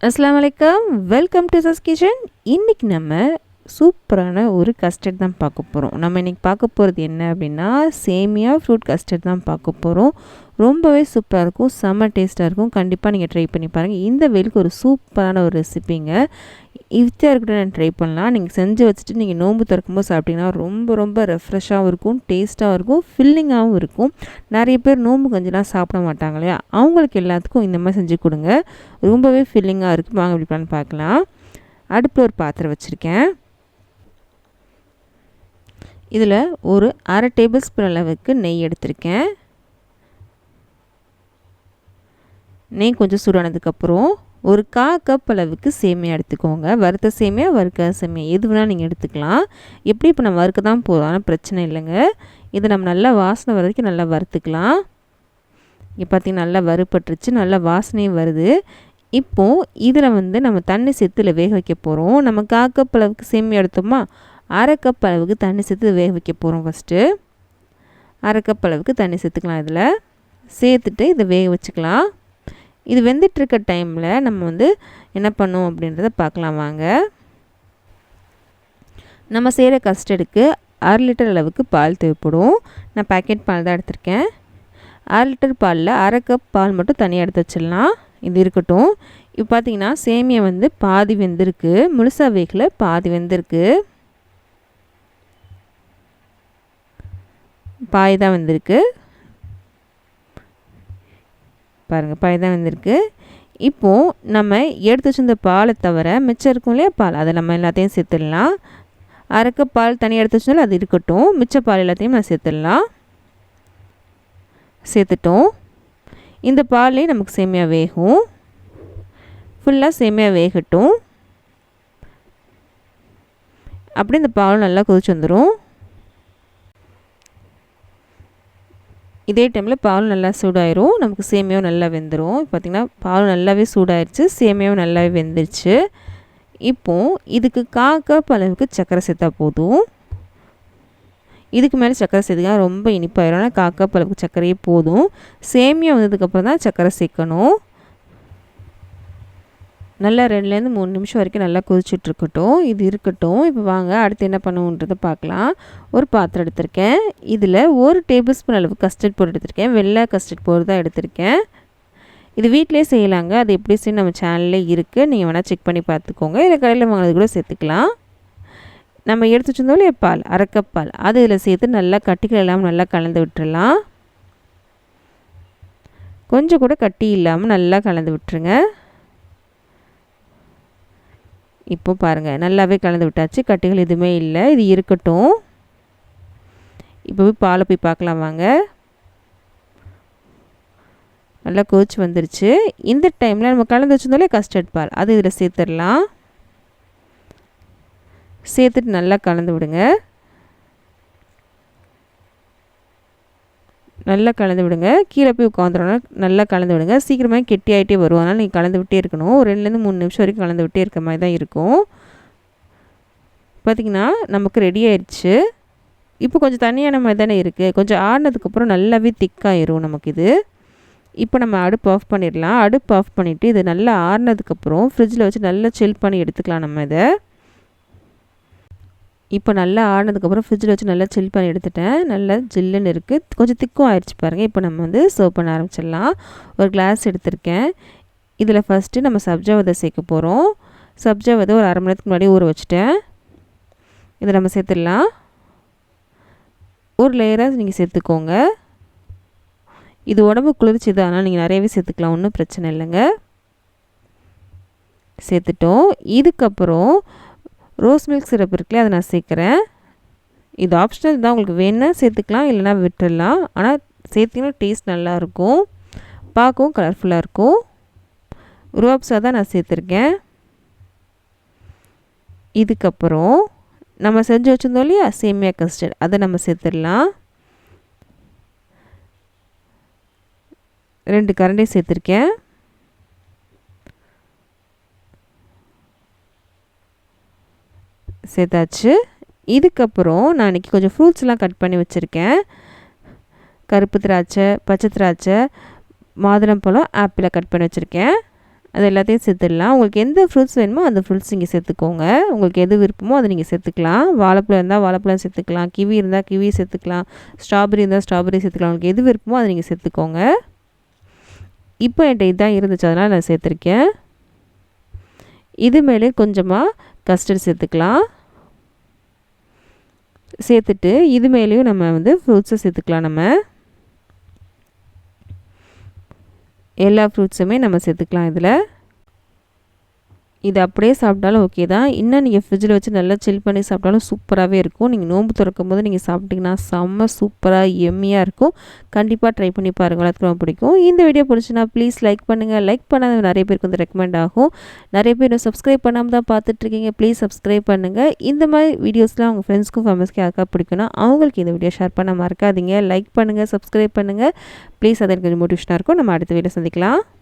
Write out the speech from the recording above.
அஸ்ஸலாமு அலைக்கும், welcome to சஸ் kitchen. இன்றைக்கி நம்ம சூப்பரான ஒரு கஸ்டர்ட் தான் பார்க்க போகிறோம். நம்ம இன்றைக்கி பார்க்க போகிறது என்ன அப்படின்னா, சேமியா ஃப்ரூட் கஸ்டர்ட் தான் பார்க்க போகிறோம். ரொம்பவே சூப்பராக இருக்கும், செம்ம டேஸ்ட்டாக இருக்கும். கண்டிப்பாக நீங்கள் ட்ரை பண்ணி பாருங்கள். இந்த வெயிலுக்கு ஒரு சூப்பரான ஒரு ரெசிபிங்க. ஈஸியாக இருக்கட்டும், நான் ட்ரை பண்ணலாம். நீங்கள் செஞ்சு வச்சுட்டு நீங்கள் நோன்பு திறக்கும்போது சாப்பிட்டிங்கன்னா ரொம்ப ரொம்ப ரெஃப்ரெஷ்ஷாகவும் இருக்கும், டேஸ்ட்டாகவும் இருக்கும், ஃபில்லிங்காகவும் இருக்கும். நிறைய பேர் நோன்பு கஞ்சிலாம் சாப்பிட மாட்டாங்க இல்லையா, அவங்களுக்கு எல்லாத்துக்கும் இந்த மாதிரி செஞ்சு கொடுங்க. ரொம்பவே ஃபில்லிங்காக இருக்குது. வாங்க எப்படி பண்ணி பார்க்கலாம். அடுப்பில் ஒரு பாத்திரம் வச்சுருக்கேன். இதில் ஒரு 1/2 டேபிள் ஸ்பூன் அளவுக்கு நெய் எடுத்திருக்கேன். நெய் கொஞ்சம் சூடானதுக்கப்புறம் ஒரு 1/4 கப் அளவுக்கு சேமியா எடுத்துக்கோங்க. வறுத்த சேமியா, வறுக்காத சேமியா எது வேணால் நீங்கள் எடுத்துக்கலாம். எப்படி இப்போ நம்ம வறுக்க தான் போதும், ஆனால் பிரச்சனை இல்லைங்க. இதை நம்ம நல்லா வாசனை வர வரைக்கும் நல்லா வறுத்துக்கலாம். இங்கே பார்த்திங்கன்னா நல்லா வறுப்பட்டுருச்சு, நல்லா வாசனையும் வருது. இப்போது இதில் நம்ம தண்ணி சேர்த்து வேக வைக்க போகிறோம். நம்ம 1/4 கப் அளவுக்கு சேமியா எடுத்தோமா, 1/2 கப் அளவுக்கு தண்ணி சேர்த்து வேக வைக்க போகிறோம். ஃபஸ்ட்டு 1/2 கப் அளவுக்கு தண்ணி சேர்த்துக்கலாம். இதில் சேர்த்துட்டு இதை வேக வச்சுக்கலாம். இது வெந்துட்டுருக்க டைமில் நம்ம என்ன பண்ணோம் அப்படின்றத பார்க்கலாம் வாங்க. நம்ம செய்கிற கஸ்டர்டுக்கு 1/2 லிட்டர் அளவுக்கு பால் தேவைப்படும். நான் பேக்கெட் பால் தான் எடுத்திருக்கேன். 1/2 லிட்டர் பாலில் 1/2 கப் பால் மட்டும் தனியாக எடுத்து வச்சிடலாம். இது இருக்கட்டும். இப்போ பார்த்திங்கன்னா சேமியா பாதி வெந்திருக்கு, முழுசாக வேகல, பாதி வெந்திருக்கு. பாதி தான் வந்திருக்கு பாருங்கள், பாதி தான் வந்திருக்கு. இப்போது நம்ம எடுத்து வச்சிருந்த பாலை தவிர மிச்சம் இருக்கும் இல்லையா பால், அதை நம்ம எல்லாத்தையும் சேர்த்துடலாம். 1/2 கப் பால் தனியாக எடுத்து வச்சனால அது இருக்கட்டும். மிச்ச பால் எல்லாத்தையும் நான் சேர்த்துடலாம். சேர்த்துட்டோம். இந்த பால்லே நமக்கு சேமியா வேகும். ஃபுல்லாக சேமியா வேகட்டும். அப்படி இந்த பால் நல்லா கொதிச்சு வந்துடும். இதே டைமில் பால் நல்லா சூடாயிரும், நமக்கு சேமியாவும் நல்லா வெந்துடும். பார்த்திங்கன்னா பால் நல்லாவே சூடாயிருச்சு, சேமியாவும் நல்லாவே வெந்துருச்சு. இப்போது இதுக்கு 1/4 கப் அளவுக்கு சர்க்கரை சேர்த்தா போதும். இதுக்கு மேலே சர்க்கரை சேர்த்துக்கா ரொம்ப இனிப்பாயிரும். ஆனால் 1/4 கப் அளவுக்கு சர்க்கரையே போதும். சேமியா வந்ததுக்கப்புறம் தான் சர்க்கரை சேர்க்கணும். நல்லா 2லேருந்து 3 நிமிஷம் வரைக்கும் நல்லா கொதிச்சுட்ருக்கட்டும். இது இருக்கட்டும். இப்போ வாங்க அடுத்து என்ன பண்ணுன்றதை பார்க்கலாம். ஒரு பாத்திரம் எடுத்திருக்கேன். இதில் 1 டேபிள் ஸ்பூன் அளவு கஸ்டர்ட் பவுடர் எடுத்திருக்கேன். வெள்ளை கஸ்டர்ட் பவுடர் தான் எடுத்திருக்கேன். இது வீட்டிலே செய்யலாங்க. அது எப்படி செய்யணும் நம்ம சேனல்லே இருக்குது, நீங்கள் வேணால் செக் பண்ணி பார்த்துக்கோங்க. இல்லை கடையில் வாங்கினது கூட சேர்த்துக்கலாம். நம்ம எடுத்து வச்சுருந்தோம் இல்லையா பால், 1/2 கப் பால், அது இதில் சேர்த்து நல்லா கட்டிகள் இல்லாமல் நல்லா கலந்து விட்டுறலாம். கொஞ்சம் கூட கட்டி இல்லாமல் நல்லா கலந்து விட்டுருங்க. இப்போ பாருங்கள், நல்லாவே கலந்து விட்டாச்சு, கட்டிகள் எதுவுமே இல்லை. இது இருக்கட்டும். இப்போ போய் பாலை போய் பார்க்கலாம் வாங்க. நல்லா கொதிச்சு வந்துருச்சு. இந்த டைமில் நம்ம கலந்து வச்சிருந்தோம்லே கஸ்டர்ட் பால், அது இதில் சேர்த்துடலாம். சேர்த்துட்டு நல்லா கலந்து விடுங்க. நல்லா கலந்து விடுங்க. கீழே போய் உட்காந்துறோன்னா நல்லா கலந்து விடுங்க. சீக்கிரமாக கெட்டி ஆகிட்டே வரும், அதனால் நீங்கள் கலந்து விட்டே இருக்கணும். ஒரு 2லேருந்து 3 நிமிஷம் வரைக்கும் கலந்து விட்டே இருக்க மாதிரி தான் இருக்கும். பார்த்திங்கன்னா நமக்கு ரெடி ஆயிடுச்சு. இப்போ கொஞ்சம் தண்ணியான மாதிரி தானே இருக்குது. கொஞ்சம் ஆறினதுக்கப்புறம் நல்லாவே திக்காயிரும் நமக்கு இது. இப்போ நம்ம அடுப்பு ஆஃப் பண்ணிடலாம். அடுப்பு ஆஃப் பண்ணிவிட்டு இது நல்லா ஆறினதுக்கப்புறம் ஃப்ரிட்ஜில் வச்சு நல்லா சில் பண்ணி எடுத்துக்கலாம் நம்ம இதை. இப்போ நல்லா ஆடினதுக்கப்புறம் ஃப்ரிட்ஜில் வச்சு நல்லா சில் பண்ணி எடுத்துட்டேன். நல்லா ஜில்லுன்னு இருக்குது, கொஞ்சம் திக்கும் ஆயிடுச்சு பாருங்கள். இப்போ நம்ம சர்வ் பண்ண ஆரம்பிச்சிடலாம். ஒரு கிளாஸ் எடுத்திருக்கேன். இதில் ஃபஸ்ட்டு நம்ம சப்ஜா விதை சேர்க்க போகிறோம். சப்ஜா விதை ஒரு 1/2 மணி நேரத்துக்கு முன்னாடி ஊற வச்சுட்டேன். இதை நம்ம சேர்த்துடலாம். ஒரு லேயராக நீங்கள் சேர்த்துக்கோங்க. இது உடம்பு குளிர்ச்சி தான், ஆனால் நீங்கள் நிறையவே சேர்த்துக்கலாம், ஒன்றும் பிரச்சனை இல்லைங்க. சேர்த்துட்டோம். இதுக்கப்புறம் ரோஸ் மில்க் சிரப் இருக்குல்ல, அதை நான் சேர்க்குறேன். இது ஆப்ஷனல் தான், உங்களுக்கு வேணுன்னா சேர்த்துக்கலாம், இல்லைனா விட்டுடலாம். ஆனால் சேர்த்திங்கன்னா டேஸ்ட் நல்லாயிருக்கும், பார்க்கவும் கலர்ஃபுல்லாக இருக்கும். ரூஅப்ஸா தான் நான் சேர்த்துருக்கேன். இதுக்கப்புறம் நம்ம செஞ்சு வச்சுருந்தோம் இல்லையா சேமியா கஸ்டர்ட், அதை நம்ம சேர்த்துடலாம். 2 கரண்டி சேர்த்துருக்கேன். சேர்த்தாச்சு. இதுக்கப்புறம் நான் இன்றைக்கி கொஞ்சம் ஃப்ரூட்ஸ்லாம் கட் பண்ணி வச்சுருக்கேன். கருப்பு திராட்சை, பச்சை திராட்சை, மாதுளம்பழம், ஆப்பிளை கட் பண்ணி வச்சுருக்கேன். அது எல்லாத்தையும் சேர்த்துடலாம். உங்களுக்கு எந்த ஃப்ரூட்ஸ் வேணுமோ அந்த ஃப்ரூட்ஸ் நீங்கள் சேர்த்துக்கோங்க. உங்களுக்கு எது விருப்பமோ அதை நீங்கள் சேர்த்துக்கலாம். வாழைப்பழம் இருந்தால் வாழைப்பழம் சேர்த்துக்கலாம், கிவி இருந்தால் கிவி சேர்த்துக்கலாம், ஸ்ட்ராபெரி இருந்தால் ஸ்ட்ராபெரி சேர்த்துக்கலாம். உங்களுக்கு எது விருப்பமோ அதை நீங்கள் சேர்த்துக்கோங்க. இப்போ என்கிட்ட இதான் இருந்துச்சு, அதனால் நான் சேர்த்துருக்கேன். இது மேலே கொஞ்சமாக கஸ்டர்ட் சேர்த்துக்கலாம். சேர்த்துட்டு இது மேலேயும் நம்ம வந்து ஃப்ரூட்ஸை சேர்த்துக்கலாம். நம்ம எல்லா ஃப்ரூட்ஸுமே நம்ம சேர்த்துக்கலாம் இதில். இது அப்படியே சாப்பிட்டாலும் ஓகே தான். இன்னும் நீங்கள் ஃப்ரிட்ஜில் வச்சு நல்லா சில் பண்ணி சாப்பிட்டாலும் சூப்பராகவே இருக்கும். நீங்கள் நோன்பு திறக்கும் போது நீங்கள் சாப்பிட்டிங்கன்னா செம்ம சூப்பராக எம்மியாக இருக்கும். கண்டிப்பாக ட்ரை பண்ணி பாருங்கள், எல்லாத்துக்கும் ரொம்ப பிடிக்கும். இந்த வீடியோ பிடிச்சுன்னா ப்ளீஸ் லைக் பண்ணுங்கள். லைக் பண்ணாத நிறைய பேருக்கு வந்து ரெக்கமெண்ட் ஆகும். நிறைய பேர் சப்ஸ்கிரைப் பண்ணாமல் தான் பார்த்துட்ருக்கீங்க, ப்ளீஸ் சப்ஸ்கிரைப் பண்ணுங்கள். இந்த மாதிரி வீடியோஸ்லாம் உங்கள் ஃப்ரெண்ட்ஸ்க்கும் ஃபேமிலிஸ்க்கும் யாருக்கா பிடிக்குன்னா அவங்களுக்கு இந்த வீடியோ ஷேர் பண்ண மறக்காதீங்க. லைக் பண்ணுங்கள், சப்ஸ்கிரைப் பண்ணுங்கள் ப்ளீஸ். அது எனக்கு கொஞ்சம் மோட்டிவேஷனாக இருக்கும். நம்ம அடுத்த வீடியோ சந்திக்கலாம்.